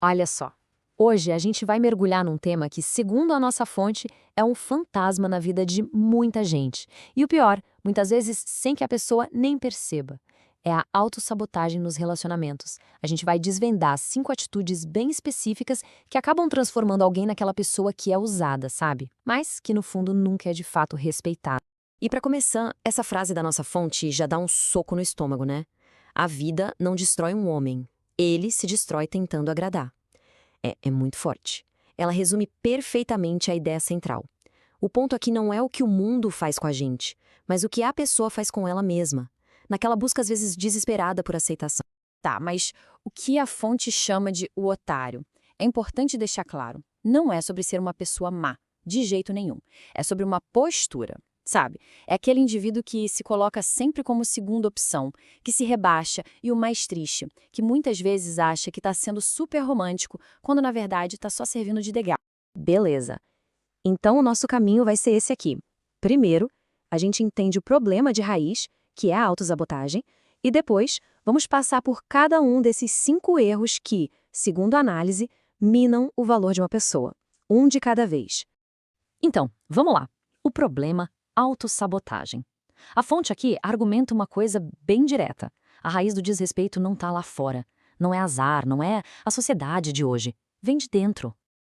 Olha só, hoje a gente vai mergulhar num tema que, segundo a nossa fonte, é um fantasma na vida de muita gente. E o pior, muitas vezes sem que a pessoa nem perceba. É a autossabotagem nos relacionamentos. A gente vai desvendar 5 atitudes bem específicas que acabam transformando alguém naquela pessoa que é usada, sabe? Mas que no fundo nunca é de fato respeitada. E para começar, essa frase da nossa fonte já dá um soco no estômago, né? A vida não destrói um homem. Ele se destrói tentando agradar. É muito forte. Ela resume perfeitamente a ideia central. O ponto aqui não é o que o mundo faz com a gente, mas o que a pessoa faz com ela mesma. Naquela busca, às vezes, desesperada por aceitação. Tá, mas o que a fonte chama de o otário? É importante deixar claro, não é sobre ser uma pessoa má, de jeito nenhum. É sobre uma postura, sabe? É aquele indivíduo que se coloca sempre como segunda opção, que se rebaixa e o mais triste, que muitas vezes acha que está sendo super romântico, quando na verdade está só servindo de degrau. Beleza. Então, o nosso caminho vai ser esse aqui. Primeiro, a gente entende o problema de raiz, que é a autossabotagem, e depois vamos passar por cada um desses 5 erros que, segundo a análise, minam o valor de uma pessoa. Um de cada vez. Então, vamos lá. O problema, autossabotagem. A fonte aqui argumenta uma coisa bem direta. A raiz do desrespeito não está lá fora. Não é azar, não é a sociedade de hoje. Vem de dentro.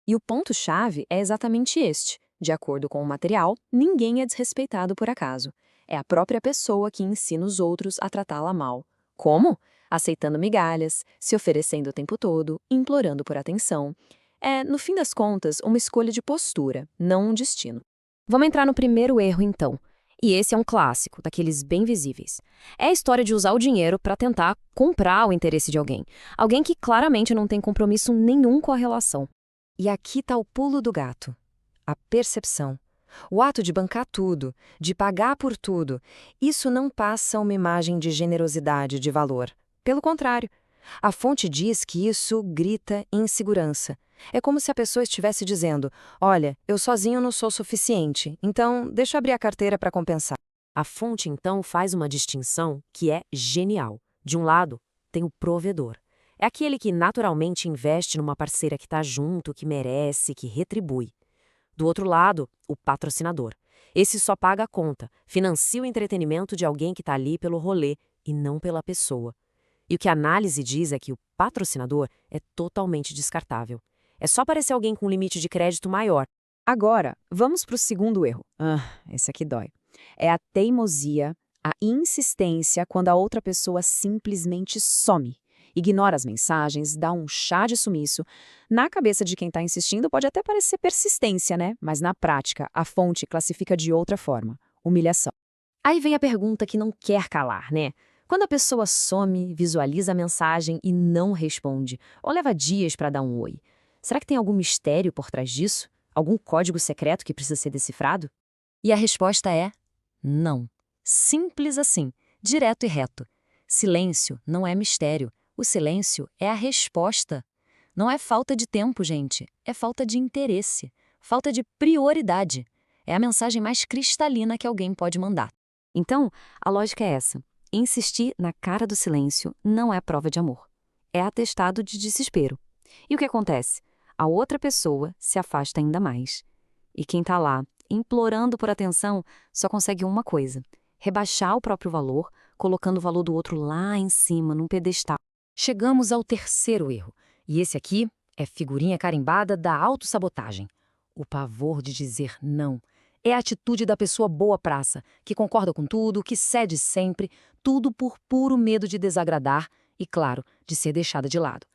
E o ponto-chave é exatamente este. De acordo com o material, ninguém é desrespeitado por acaso. É a própria pessoa que ensina os outros a tratá-la mal. Como? Aceitando migalhas, se oferecendo o tempo todo, implorando por atenção. É, no fim das contas, uma escolha de postura, não um destino. Vamos entrar no primeiro erro, então. E esse é um clássico, daqueles bem visíveis. É a história de usar o dinheiro para tentar comprar o interesse de alguém. Alguém que claramente não tem compromisso nenhum com a relação. E aqui está o pulo do gato. A percepção. O ato de bancar tudo, de pagar por tudo, isso não passa uma imagem de generosidade, de valor. Pelo contrário, a fonte diz que isso grita insegurança. É como se a pessoa estivesse dizendo: olha, eu sozinho não sou suficiente, então deixa eu abrir a carteira para compensar. A fonte, então, faz uma distinção que é genial. De um lado, tem o provedor. É aquele que naturalmente investe numa parceira que está junto, que merece, que retribui. Do outro lado, o patrocinador. Esse só paga a conta, financia o entretenimento de alguém que está ali pelo rolê e não pela pessoa. E o que a análise diz é que o patrocinador é totalmente descartável. É só parecer alguém com um limite de crédito maior. Agora, vamos para o segundo erro. Esse aqui dói. É a teimosia, a insistência quando a outra pessoa simplesmente some. Ignora as mensagens, dá um chá de sumiço. Na cabeça de quem está insistindo pode até parecer persistência, né? Mas na prática, a fonte classifica de outra forma: humilhação. Aí vem a pergunta que não quer calar, né? Quando a pessoa some, visualiza a mensagem e não responde, ou leva dias para dar um oi, será que tem algum mistério por trás disso? Algum código secreto que precisa ser decifrado? E a resposta é não. Simples assim, direto e reto. Silêncio não é mistério. O silêncio é a resposta. Não é falta de tempo, gente. É falta de interesse. Falta de prioridade. É a mensagem mais cristalina que alguém pode mandar. Então, a lógica é essa. Insistir na cara do silêncio não é prova de amor. É atestado de desespero. E o que acontece? A outra pessoa se afasta ainda mais. E quem está lá, implorando por atenção, só consegue uma coisa: rebaixar o próprio valor, colocando o valor do outro lá em cima, num pedestal. Chegamos ao terceiro erro. E esse aqui é figurinha carimbada da autossabotagem. O pavor de dizer não. É a atitude da pessoa boa praça, que concorda com tudo, que cede sempre, tudo por puro medo de desagradar e, claro, de ser deixada de lado.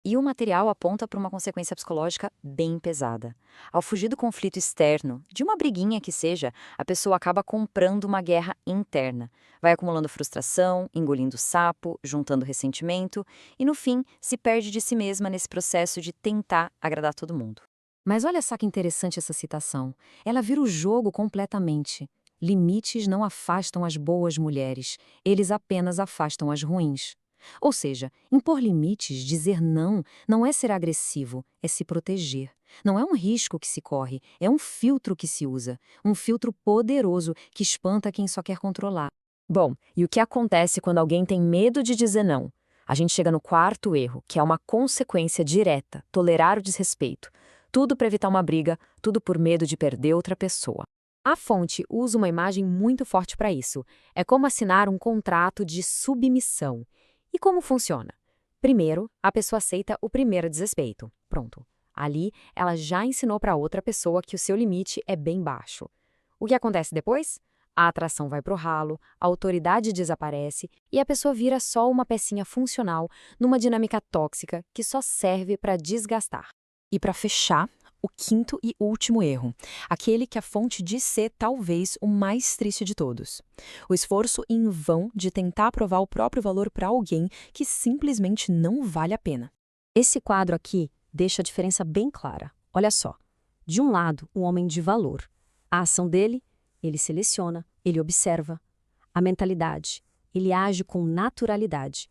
E o material aponta para uma consequência psicológica bem pesada. Ao fugir do conflito externo, de uma briguinha que seja, a pessoa acaba comprando uma guerra interna. Vai acumulando frustração, engolindo sapo, juntando ressentimento e, no fim, se perde de si mesma nesse processo de tentar agradar todo mundo. Mas olha só que interessante essa citação. Ela vira o jogo completamente. Limites não afastam as boas mulheres, eles apenas afastam as ruins. Ou seja, impor limites, dizer não, não é ser agressivo, é se proteger. Não é um risco que se corre, é um filtro que se usa. Um filtro poderoso que espanta quem só quer controlar. Bom, e o que acontece quando alguém tem medo de dizer não? A gente chega no quarto erro, que é uma consequência direta, tolerar o desrespeito. Tudo para evitar uma briga, tudo por medo de perder outra pessoa. A fonte usa uma imagem muito forte para isso. É como assinar um contrato de submissão. E como funciona? Primeiro, a pessoa aceita o primeiro desrespeito. Pronto. Ali, ela já ensinou para outra pessoa que o seu limite é bem baixo. O que acontece depois? A atração vai pro ralo, a autoridade desaparece e a pessoa vira só uma pecinha funcional numa dinâmica tóxica que só serve para desgastar. E para fechar, o quinto e último erro, aquele que a fonte diz ser talvez o mais triste de todos. O esforço em vão de tentar provar o próprio valor para alguém que simplesmente não vale a pena. Esse quadro aqui deixa a diferença bem clara. Olha só. De um lado, o homem de valor. A ação dele, ele seleciona, ele observa. A mentalidade, ele age com naturalidade.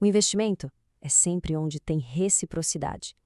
O investimento é sempre onde tem reciprocidade.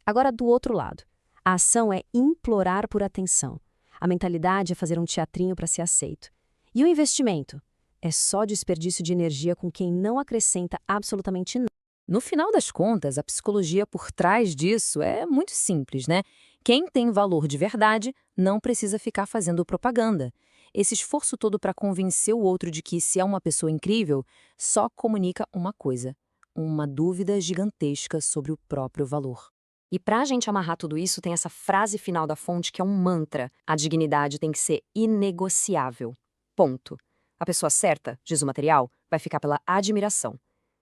Agora, do outro lado, a ação é implorar por atenção. A mentalidade é fazer um teatrinho para ser aceito. E o investimento é só desperdício de energia com quem não acrescenta absolutamente nada. No final das contas, a psicologia por trás disso é muito simples, né? Quem tem valor de verdade não precisa ficar fazendo propaganda. Esse esforço todo para convencer o outro de que se é uma pessoa incrível só comunica uma coisa: uma dúvida gigantesca sobre o próprio valor. E para a gente amarrar tudo isso, tem essa frase final da fonte que é um mantra: a dignidade tem que ser inegociável. Ponto. A pessoa certa, diz o material, vai ficar pela admiração.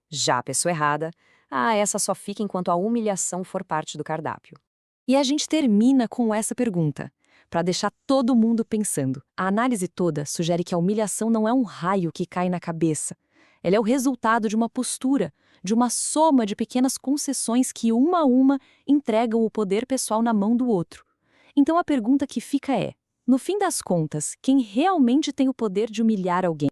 Já a pessoa errada, essa só fica enquanto a humilhação for parte do cardápio. E a gente termina com essa pergunta, para deixar todo mundo pensando. A análise toda sugere que a humilhação não é um raio que cai na cabeça. Ela é o resultado de uma postura, de uma soma de pequenas concessões que, uma a uma, entregam o poder pessoal na mão do outro. Então a pergunta que fica é, no fim das contas, quem realmente tem o poder de humilhar alguém?